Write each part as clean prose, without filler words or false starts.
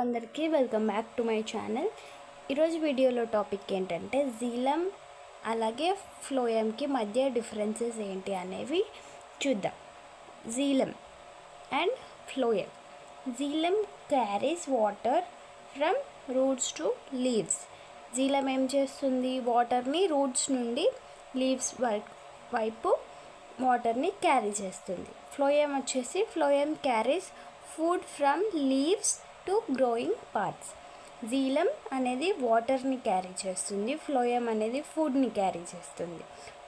అందరికీ welcome back to my channel. ఈరోజు వీడియోలో టాపిక్ ఏంటంటే జీలం అలాగే ఫ్లోయంకి మధ్య డిఫరెన్సెస్ ఏంటి అనేవి చూద్దాం. Jhelum and phloem. Jhelum carries water from roots to leaves. Jhelum ఏం చేస్తుంది? వాటర్ని రూట్స్ నుండి లీవ్స్ వైపు వాటర్ని క్యారీ చేస్తుంది. ఫ్లోయం వచ్చేసి phloem carries food from leaves to growing parts. Jhelum అనేది వాటర్ని క్యారీ చేస్తుంది, ఫ్లోయం అనేది ఫుడ్ని క్యారీ చేస్తుంది.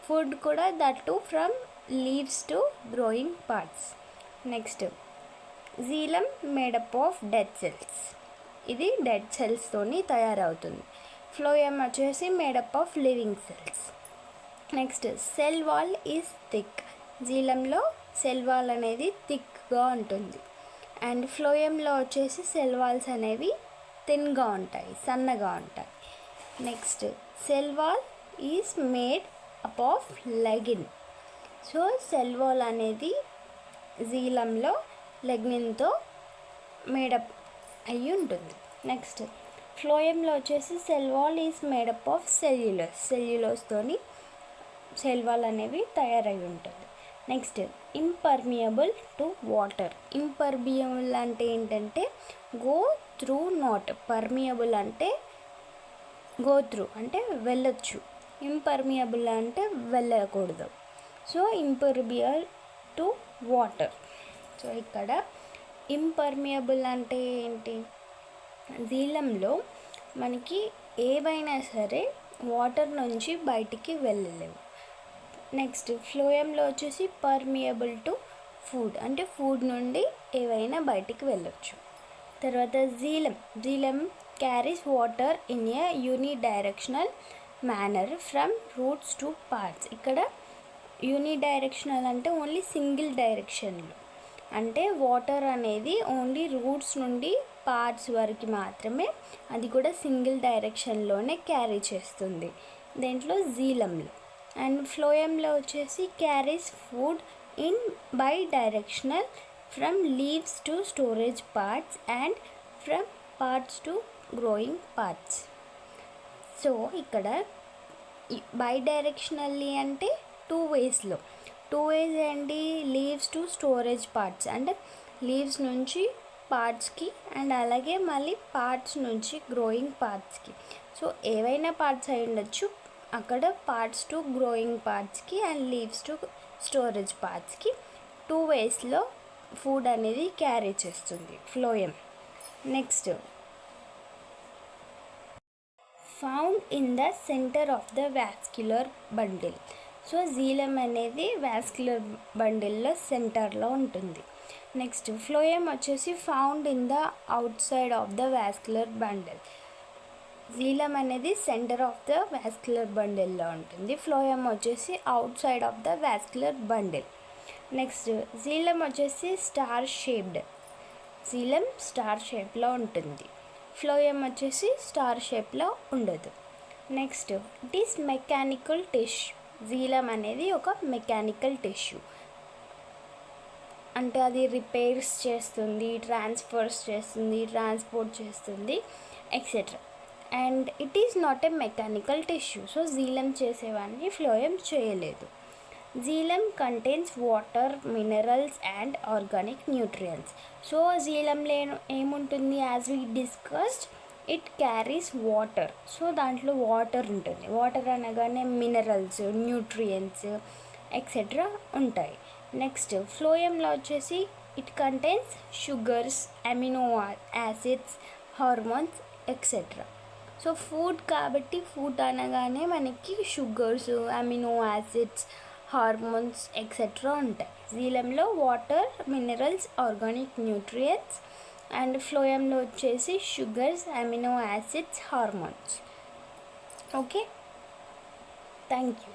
ఫుడ్ కూడా that to from leaves to growing parts. Next, xylem made up of dead cells. ఇది డెడ్ సెల్స్తోని తయారవుతుంది. ఫ్లోయం వచ్చేసి made up of living cells. Next, cell wall is thick. జీలంలో సెల్ వాల్ అనేది థిక్గా ఉంటుంది. అండ్ ఫ్లోయంలో వచ్చేసి సెల్ వాల్స్ అనేవి థిన్గా ఉంటాయి, సన్నగా ఉంటాయి. Next, cell wall is made up of lignin. So cell wall అనేది జీలంలో లెగ్నిన్తో మేడప్ అయ్యి ఉంటుంది. నెక్స్ట్, ఫ్లోయంలో వచ్చేసి cell wall is made up of సెల్యులోస్తోని సెల్ వాల్ అనేవి తయారై ఉంటుంది. Next, impermeable to water. Impermeable అంటే ఏంటంటే గో త్రూ నాట్. పర్మియబుల్ అంటే గో త్రూ అంటే వెళ్ళొచ్చు, ఇంపర్మియబుల్ అంటే వెళ్ళకూడదు. So impermeable to water. So ఇక్కడ ఇంపర్మియబుల్ అంటే ఏంటి? జీలంలో మనకి ఏవైనా సరే వాటర్ నుంచి బయటికి వెళ్ళలేవు. నెక్స్ట్, ఫ్లోయంలో వచ్చేసి పర్మియబుల్ టు ఫుడ్ అంటే ఫుడ్ నుండి ఏవైనా బయటికి వెళ్ళొచ్చు. తర్వాత Jhelum carries water in a unidirectional manner from roots to parts. ఇక్కడ యూనిడైరెక్షనల్ అంటే ఓన్లీ సింగిల్ డైరెక్షన్లో, అంటే వాటర్ అనేది ఓన్లీ రూట్స్ నుండి పార్ట్స్ వరకు మాత్రమే, అది కూడా సింగిల్ డైరెక్షన్లోనే క్యారీ చేస్తుంది దేంట్లో జీలంలో. అండ్ ఫ్లోయంలో వచ్చేసి carries food in bidirectional from leaves to storage parts and from parts to growing parts. So ఇక్కడ బై డైరెక్షనల్లీ అంటే టూ వేస్ ఏంటి? లీవ్స్ టు స్టోరేజ్ పార్ట్స్ అంటే లీవ్స్ నుంచి పార్ట్స్కి అండ్ అలాగే మళ్ళీ పార్ట్స్ నుంచి గ్రోయింగ్ పార్ట్స్కి. సో ఏవైనా పార్ట్స్ అయి ఉండొచ్చు, అక్కడ పార్ట్స్ టు గ్రోయింగ్ పార్ట్స్కి అండ్ లీవ్స్ టు స్టోరేజ్ పార్ట్స్కి టూ వేస్లో ఫుడ్ అనేది క్యారీ చేస్తుంది phloem. Next, found in the centre of the vascular bundle. So Jhelum అనేది వాస్క్యులర్ బండిల్లో సెంటర్లో ఉంటుంది. నెక్స్ట్, ఫ్లోయం వచ్చేసి found in the out side of the vascular bundle. Jhelum అనేది సెంటర్ ఆఫ్ ద వాస్క్యులర్ బండిల్లో ఉంటుంది, ఫ్లోయం వచ్చేసి out side of the vascular bundle. Next, Jhelum వచ్చేసి star shaped. Jhelum star షేప్లో ఉంటుంది, ఫ్లోయం వచ్చేసి స్టార్ షేప్లో ఉండదు. Next, it is mechanical tissue. Jhelum అనేది ఒక మెకానికల్ టిష్యూ, అంటే అది రిపేర్స్ చేస్తుంది, ట్రాన్స్ఫర్స్ చేస్తుంది, ట్రాన్స్పోర్ట్ చేస్తుంది, etcetera. And it is not a mechanical tissue. So xylem చేసేవాడిని ఫ్లోయం చేయలేదు. Xylem contains water, minerals and organic nutrients. So జీలంలో ఏముంటుంది? As we discussed, it carries water. So దాంట్లో వాటర్ ఉంటుంది. వాటర్ అనగానే మినరల్స్, న్యూట్రియంట్స్ ఎక్సెట్రా ఉంటాయి. Next, ఫ్లోయంలో వచ్చేసి it contains sugars, amino acids, hormones etcetera. So food కాబట్టి ఫుడ్ అనగానే మనకి sugars, amino acids, hormones etcetera ఉంటాయి. జీలంలో water, minerals, organic nutrients. And ఫ్లోయంలో వచ్చేసి sugars, amino acids, hormones. Okay, thank you.